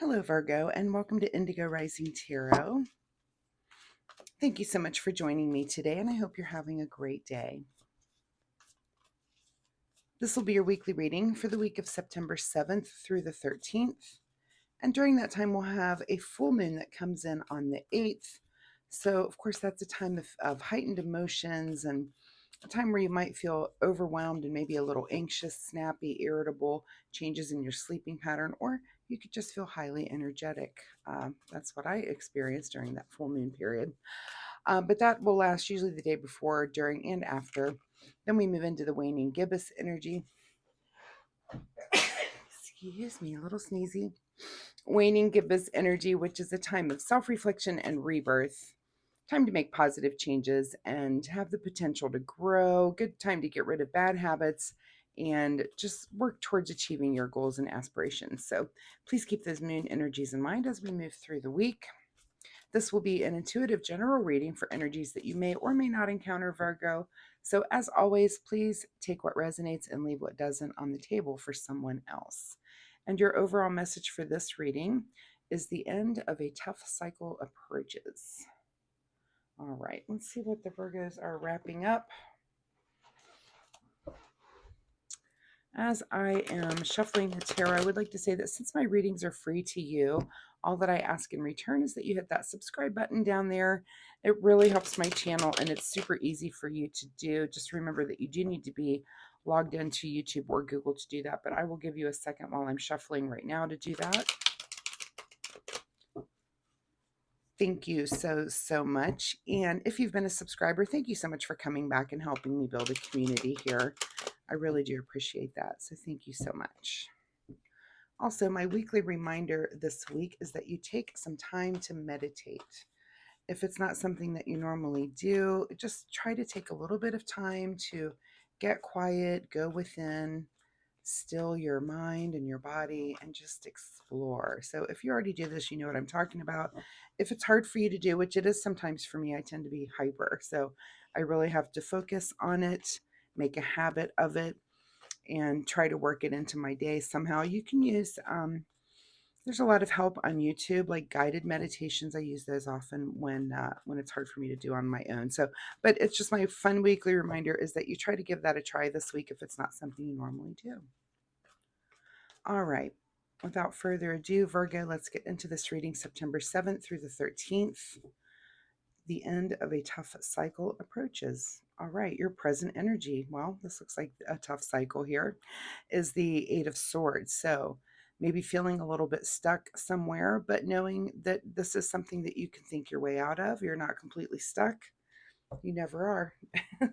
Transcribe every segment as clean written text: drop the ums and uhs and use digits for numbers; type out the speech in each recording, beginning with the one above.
Hello, Virgo, and welcome to Indigo Rising Tarot. Thank you so much for joining me today, and I hope you're having a great day. This will be your weekly reading for the week of September 7th through the 13th. And during that time, we'll have a full moon that comes in on the 8th. So, of course, that's a time of heightened emotions and a time where you might feel overwhelmed and maybe a little anxious, snappy, irritable, changes in your sleeping pattern, or you could just feel highly energetic. That's what I experienced during that full moon period. But that will last usually the day before, during, and after. Then we move into the waning gibbous energy. Excuse me, a little sneezy. Waning gibbous energy, which is a time of self-reflection and rebirth. Time to make positive changes and have the potential to grow. Good time to get rid of bad habits and just work towards achieving your goals and aspirations. So please keep those moon energies in mind as we move through the week. This will be an intuitive general reading for energies that you may or may not encounter, Virgo. So as always, please take what resonates and leave what doesn't on the table for someone else. And your overall message for this reading is the end of a tough cycle approaches. All right, let's see what the Virgos are wrapping up. As I am shuffling the tarot, I would like to say that since my readings are free to you, all that I ask in return is that you hit that subscribe button down there. It really helps my channel and it's super easy for you to do. Just remember that you do need to be logged into YouTube or Google to do that, but I will give you a second while I'm shuffling right now to do that. Thank you so much. And if you've been a subscriber, thank you so much for coming back and helping me build a community here. I really do appreciate that. So thank you so much. Also, my weekly reminder this week is that you take some time to meditate. If it's not something that you normally do, just try to take a little bit of time to get quiet, go within, still your mind and your body, and just explore. So if you already do this, you know what I'm talking about. If it's hard for you to do, which it is sometimes for me, I tend to be hyper. So I really have to focus on it, make a habit of it, and try to work it into my day somehow. You can use, there's a lot of help on YouTube, like guided meditations. I use those often when it's hard for me to do on my own. So, but it's just my fun weekly reminder is that you try to give that a try this week if it's not something you normally do. All right. Without further ado, Virgo, let's get into this reading September 7th through the 13th. The end of a tough cycle approaches. All right, your present energy. Well, this looks like a tough cycle here, is the Eight of Swords. So maybe feeling a little bit stuck somewhere, but knowing that this is something that you can think your way out of. You're not completely stuck. You never are.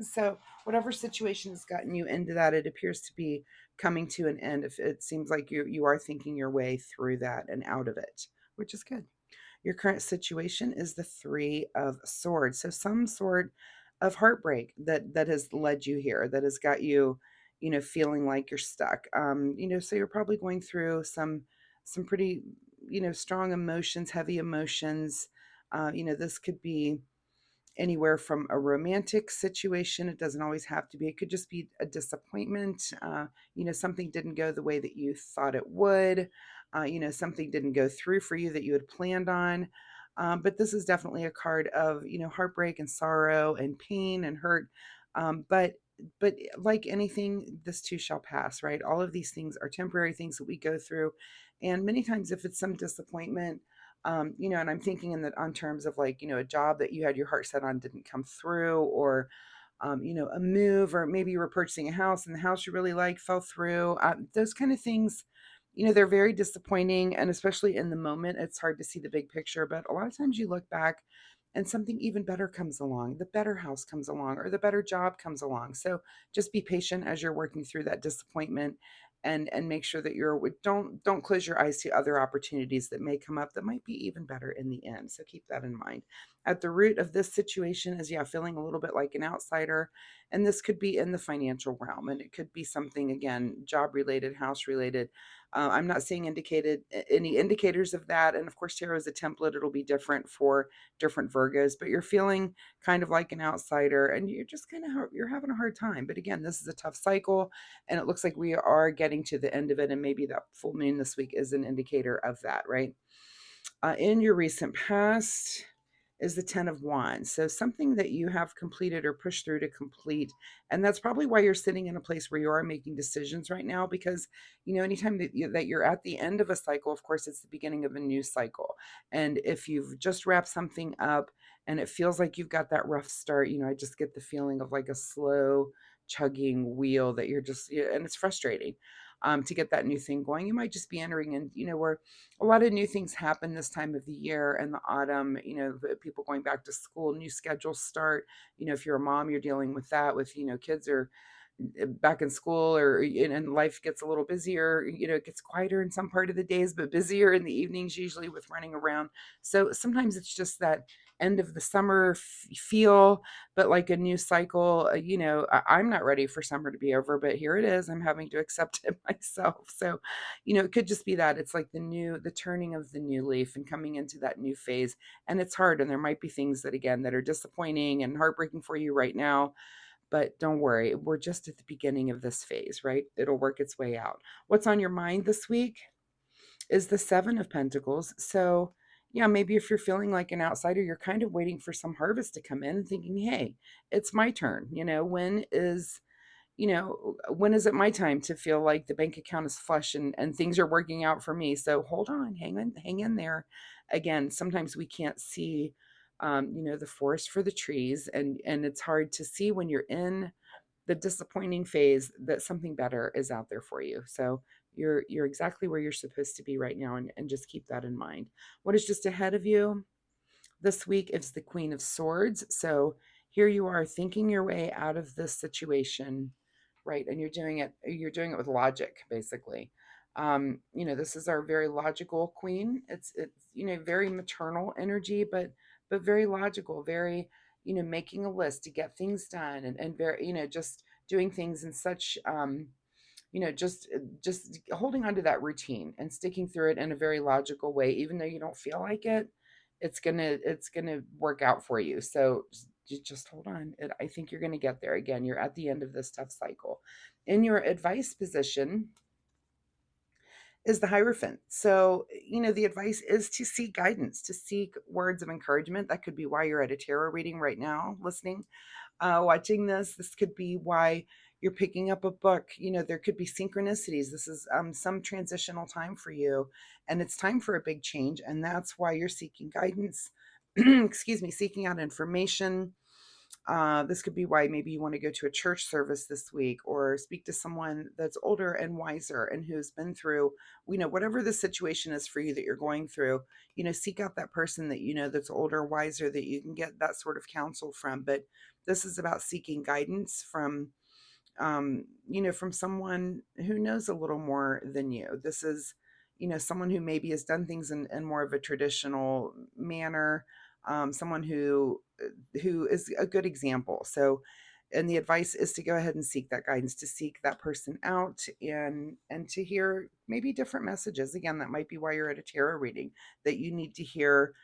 So whatever situation has gotten you into that, it appears to be coming to an end. If it seems like you are thinking your way through that and out of it, which is good. Your current situation is the Three of Swords. So some sort of heartbreak that has led you here, that has got you, feeling like you're stuck. So you're probably going through some pretty, strong emotions, heavy emotions. This could be anywhere from a romantic situation. It doesn't always have to be. It could just be a disappointment. Something didn't go the way that you thought it would. Something didn't go through for you that you had planned on. But this is definitely a card of, heartbreak and sorrow and pain and hurt. But like anything, this too shall pass, right? All of these things are temporary things that we go through. And many times if it's some disappointment, and I'm thinking on terms of like, a job that you had your heart set on didn't come through, or, a move, or maybe you were purchasing a house and the house you really like fell through. Those kind of things, they're very disappointing. And especially in the moment, it's hard to see the big picture. But a lot of times you look back and something even better comes along, the better house comes along, or the better job comes along. So just be patient as you're working through that disappointment, and make sure that don't close your eyes to other opportunities that may come up that might be even better in the end. So keep that in mind. At the root of this situation is, feeling a little bit like an outsider. And this could be in the financial realm, and it could be something, again, job related, house related. I'm not seeing any indicators of that. And of course, tarot is a template. It'll be different for different Virgos, but you're feeling kind of like an outsider and you're just kind of, you're having a hard time. But again, this is a tough cycle and it looks like we are getting to the end of it. And maybe that full moon this week is an indicator of that, right? In your recent past is the 10 of Wands. So something that you have completed or pushed through to complete. And that's probably why you're sitting in a place where you are making decisions right now, because, anytime that you're at the end of a cycle, of course, it's the beginning of a new cycle. And if you've just wrapped something up and it feels like you've got that rough start, I just get the feeling of like a slow chugging wheel that you're just, and it's frustrating. To get that new thing going, you might just be entering in, where a lot of new things happen this time of the year and the autumn, people going back to school, new schedules start. If you're a mom, you're dealing with that with, kids are back in school or and life gets a little busier, it gets quieter in some part of the days, but busier in the evenings, usually with running around. So sometimes it's just that end of the summer feel, but like a new cycle. I'm not ready for summer to be over, but here it is. I'm having to accept it myself. So, it could just be that it's like the turning of the new leaf and coming into that new phase. And it's hard. And there might be things that, again, that are disappointing and heartbreaking for you right now. But don't worry, we're just at the beginning of this phase, right? It'll work its way out. What's on your mind this week is the Seven of Pentacles. So, yeah, maybe if you're feeling like an outsider, you're kind of waiting for some harvest to come in and thinking, hey, it's my turn. When is it my time to feel like the bank account is flush and things are working out for me? So hold on, hang in there. Again, sometimes we can't see, the forest for the trees, and it's hard to see when you're in the disappointing phase that something better is out there for you. So you're exactly where you're supposed to be right now, and just keep that in mind. What is just ahead of you this week is the Queen of Swords. So here you are thinking your way out of this situation, right? And you're doing it with logic, basically. This is our very logical queen. It's very maternal energy, but very logical, very, making a list to get things done, and very, just doing things in such just holding on to that routine and sticking through it in a very logical way, even though you don't feel like it. It's gonna work out for you. So just hold on. I think you're gonna get there. Again, you're at the end of this tough cycle. In your advice position is the Hierophant. So, the advice is to seek guidance, to seek words of encouragement. That could be why you're at a tarot reading right now, listening, watching this. This could be why you're picking up a book. There could be synchronicities. This is some transitional time for you, and it's time for a big change. And that's why you're seeking guidance. Excuse me, seeking out information. This could be why maybe you want to go to a church service this week or speak to someone that's older and wiser and who's been through, whatever the situation is for you that you're going through, seek out that person that that's older, wiser, that you can get that sort of counsel from. But this is about seeking guidance from someone who knows a little more than you. This is, someone who maybe has done things in more of a traditional manner, someone who is a good example. So, and the advice is to go ahead and seek that guidance, to seek that person out, and to hear maybe different messages. Again, that might be why you're at a tarot reading, that you need to hear,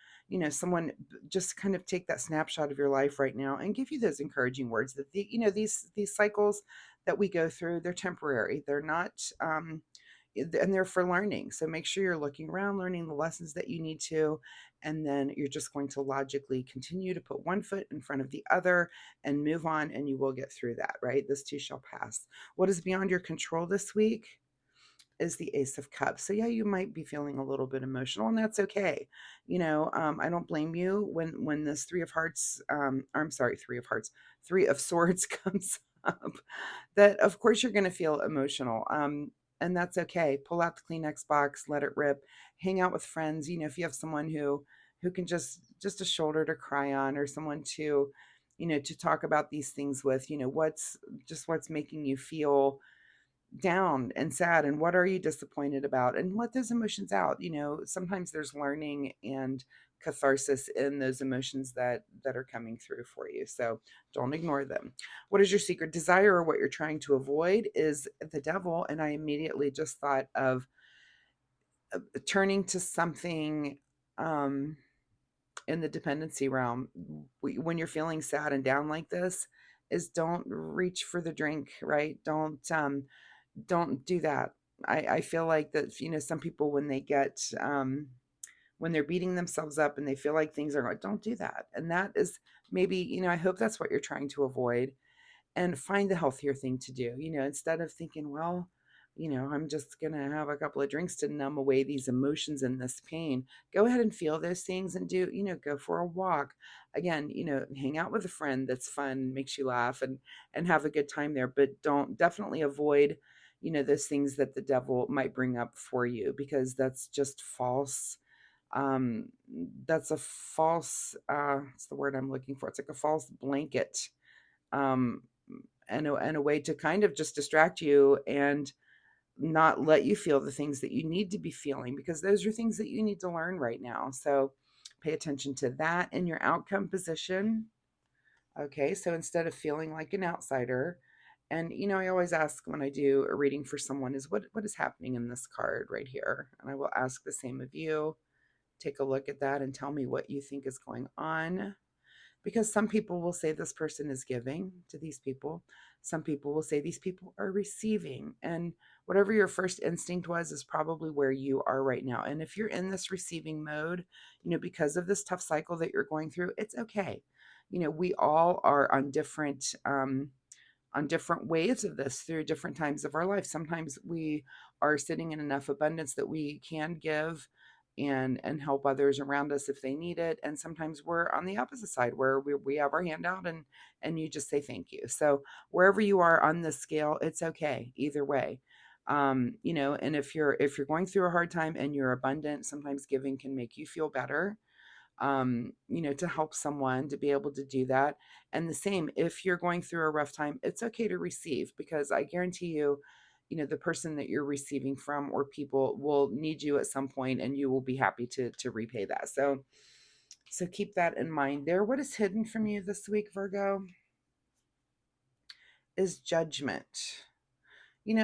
someone just kind of take that snapshot of your life right now and give you those encouraging words that these cycles that we go through, they're temporary. They're not and they're for learning. So make sure you're looking around, learning the lessons that you need to, and then you're just going to logically continue to put one foot in front of the other and move on, and you will get through that, right? This too shall pass. What is beyond your control this week is the Ace of Cups. So yeah, you might be feeling a little bit emotional, and that's okay. I don't blame you when this Three of Hearts, I'm sorry, Three of Hearts, Three of Swords comes up. That of course you're going to feel emotional. And that's okay. Pull out the Kleenex box, let it rip, hang out with friends. If you have someone who can just a shoulder to cry on, or someone to talk about these things with, what's making you feel down and sad, and what are you disappointed about, and let those emotions out. Sometimes there's learning and catharsis in those emotions that are coming through for you, so don't ignore them. What is your secret desire, or what you're trying to avoid, is the Devil. And I immediately just thought of turning to something in the dependency realm when you're feeling sad and down like this is don't reach for the drink, right? Don't do that. I feel like that, some people when they get when they're beating themselves up and they feel like things are going, don't do that. And that is maybe, I hope that's what you're trying to avoid, and find the healthier thing to do. Instead of thinking, well, I'm just going to have a couple of drinks to numb away these emotions and this pain. Go ahead and feel those things and do, go for a walk. Again, hang out with a friend that's fun, makes you laugh, and have a good time there, but don't definitely avoid, those things that the devil might bring up for you, because that's just false. um that's a false, it's the word I'm looking for, it's like a false blanket, um and a way to kind of just distract you and not let you feel the things that you need to be feeling, because those are things that you need to learn right now. So pay attention to that in your outcome position. Okay, so instead of feeling like an outsider, and I always ask when I do a reading for someone is what is happening in this card right here, and I will ask the same of you. Take a look at that and tell me what you think is going on, because some people will say this person is giving to these people. Some people will say these people are receiving. And whatever your first instinct was is probably where you are right now. And if you're in this receiving mode, because of this tough cycle that you're going through, it's okay. We all are on different waves of this through different times of our life. Sometimes we are sitting in enough abundance that we can give and help others around us if they need it. And sometimes we're on the opposite side where we have our hand out and you just say thank you. So wherever you are on the scale, it's okay either way. And if you're going through a hard time and you're abundant, sometimes giving can make you feel better, to help someone to be able to do that. And the same, if you're going through a rough time, it's okay to receive, because I guarantee you, the person that you're receiving from or people will need you at some point and you will be happy to repay that. So keep that in mind there. What is hidden from you this week, Virgo, is judgment.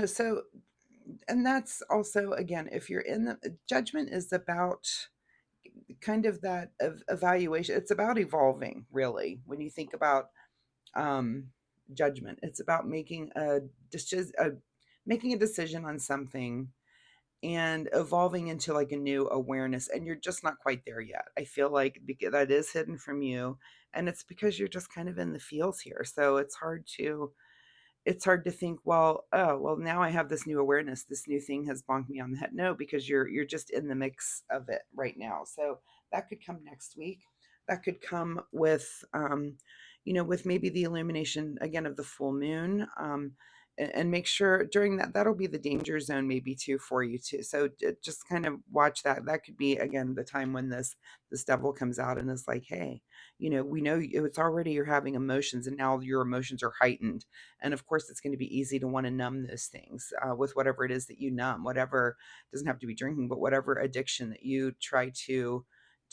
So, and that's also, again, if you're in the judgment is about kind of that evaluation. It's about evolving, really. When you think about um, judgment, it's about making a decision on something and evolving into like a new awareness. And you're just not quite there yet. I feel like that is hidden from you, and it's because you're just kind of in the feels here. So it's hard to think, well, oh, well, now I have this new awareness. This new thing has bonked me on the head. No, because you're just in the mix of it right now. So that could come next week. That could come with, with maybe the illumination again of the full moon. And make sure during that, that'll be the danger zone maybe too for you too. So just kind of watch that. That could be again the time when this devil comes out and is like, hey, we know it's already you're having emotions, and now your emotions are heightened, and of course, it's going to be easy to want to numb those things with whatever it is that you numb, whatever, doesn't have to be drinking, but whatever addiction that you try to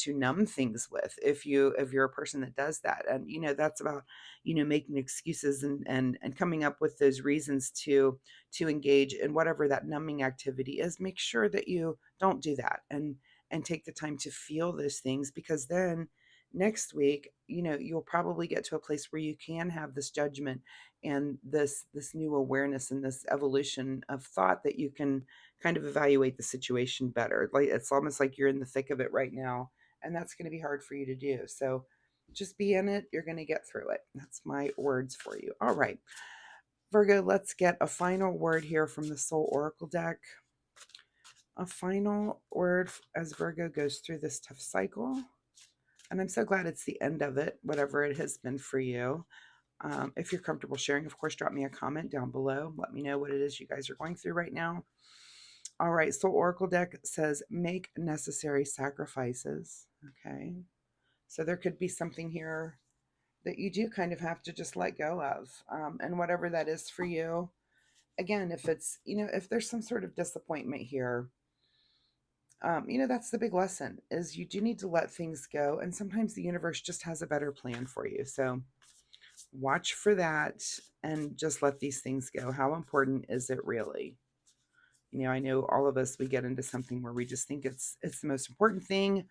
numb things with. If you're a person that does that, and that's about making excuses and coming up with those reasons to engage in whatever that numbing activity is. Make sure that you don't do that, and take the time to feel those things, because then next week you'll probably get to a place where you can have this judgment and this new awareness and this evolution of thought that you can kind of evaluate the situation better. Like it's almost like you're in the thick of it right now, and that's going to be hard for you to do. So just be in it. You're going to get through it. That's my words for you. All right, Virgo, let's get a final word here from the Soul Oracle deck. A final word as Virgo goes through this tough cycle. And I'm so glad it's the end of it, whatever it has been for you. If you're comfortable sharing, of course, drop me a comment down below. Let me know what it is you guys are going through right now. All right, so Oracle deck says make necessary sacrifices. Okay, so there could be something here that you do kind of have to just let go of, and whatever that is for you. Again, if it's if there's some sort of disappointment here, that's the big lesson, is you do need to let things go, and sometimes the universe just has a better plan for you. So watch for that and just let these things go. How important is it really? I know all of us, we get into something where we just think it's the most important thing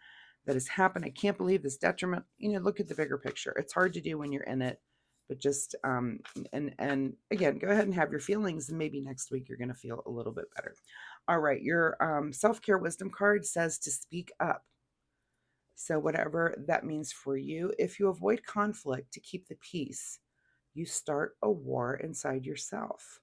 that has happened. I can't believe this detriment. Look at the bigger picture. It's hard to do when you're in it, but just and again, go ahead and have your feelings, and maybe next week you're going to feel a little bit better. All right, your self-care wisdom card says to speak up. So whatever that means for you, if you avoid conflict to keep the peace, you start a war inside yourself.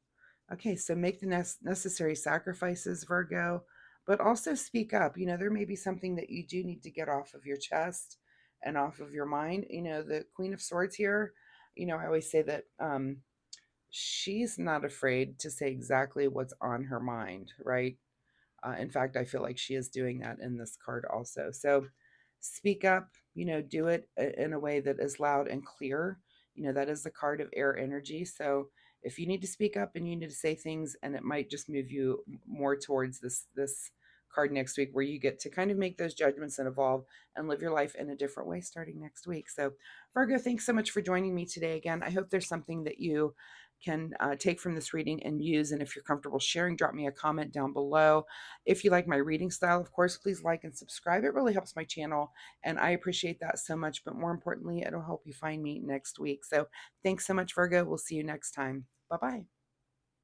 Okay, so make the necessary sacrifices, Virgo, but also speak up. There may be something that you do need to get off of your chest and off of your mind. The Queen of Swords here, I always say that she's not afraid to say exactly what's on her mind, right? In fact, I feel like she is doing that in this card also. So speak up, do it in a way that is loud and clear. That is the card of air energy. So if you need to speak up and you need to say things, and it might just move you more towards this card next week, where you get to kind of make those judgments and evolve and live your life in a different way starting next week. So Virgo, thanks so much for joining me today again. I hope there's something that you can take from this reading and use. And if you're comfortable sharing, drop me a comment down below. If you like my reading style, of course, please like and subscribe. It really helps my channel, and I appreciate that so much. But more importantly, it'll help you find me next week. So thanks so much, Virgo. We'll see you next time. Bye-bye.